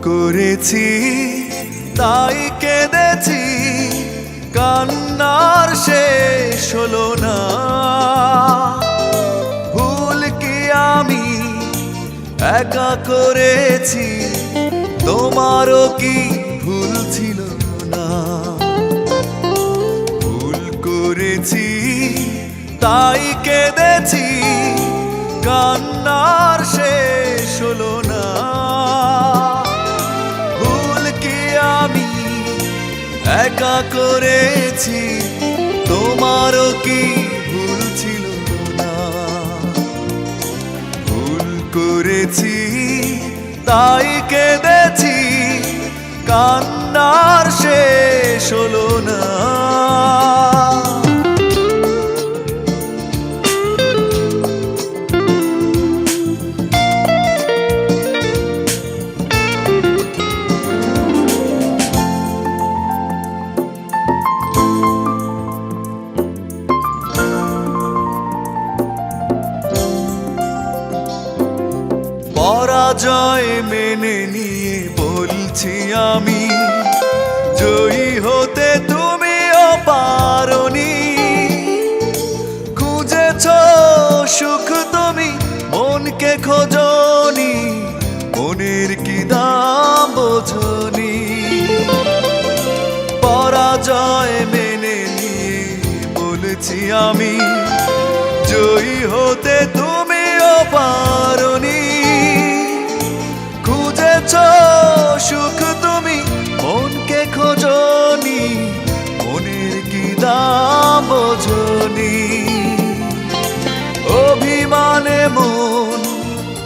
করেছি তাই কেঁদেছি, কান্নার শেষ হলো না। ভুল কি আমি একা করেছি, তোমারও কি ভুল ছিল না? ভুল করেছি তাই কেঁদেছি, কান্নার শেষ হলো না। ভুল কি আমি একা করেছি, তোমারও কি ভুল ছিল না? ভুল করেছি তাই কেঁদেছি, কান্নার শেষ হলো না। পরাজয় মেনে নিয়ে বলছি আমি, জয়ী হতে তুমিও পারোনি। খুঁজেছ সুখ তুমি, মনকে খোঁজনি, মনের কি দাম বোঝনি। পরাজয় মেনে নিয়ে বলছি আমি, জয়ী হতে তুমিও পারোনি। খুঁজেছ সুখ তুমি, মনকে খোঁজনি, মনের কি দাম বোঝনি। অভিমানে মন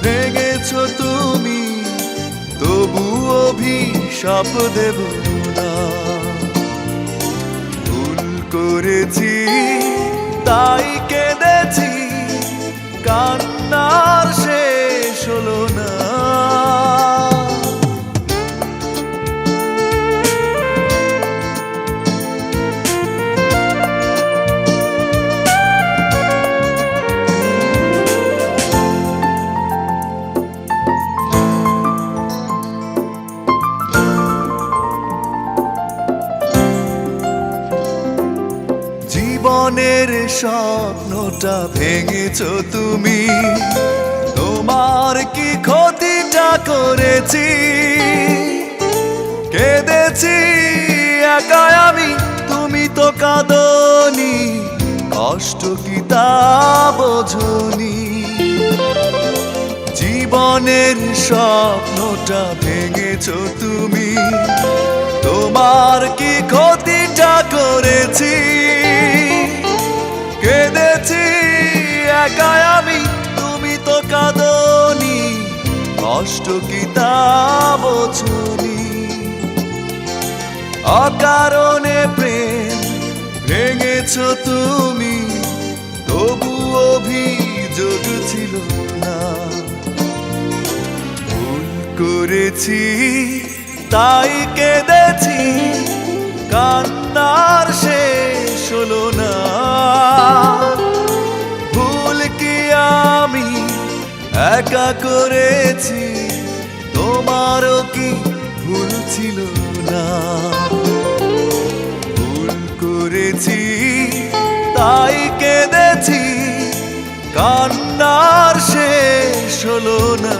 ভেঙেছ তুমি, তবু অভিশাপ দেব না। ভুল করেছি তাই কেঁদেছি, কান্নার শেষ হলো না। জীবনের স্বপ্নটা ভেঙেছ তুমি, তোমার কি ক্ষতিটা করেছি? কেঁদেছি একা আমি, তুমি তো কাঁদনি, কষ্ট কি তা বোঝনি। জীবনের স্বপ্নটা ভেঙেছ তুমি, তোমার কি ক্ষতিটা করেছি? কেঁদেছি একা আমি, তুমি তো কাঁদনি, কষ্ট কি তা বোঝনি। অকারণে প্রেম ভেঙেছ তুমি, তবু অভিযোগ ছিল না। ভুল করেছি তাই কেঁদেছি, কান্নার শেষ হলো না। ভুল কি আমি একা করেছি, তোমারও কি ভুল ছিল না? ভুল করেছি তাই কেঁদেছি, কান্নার শেষ হলো না।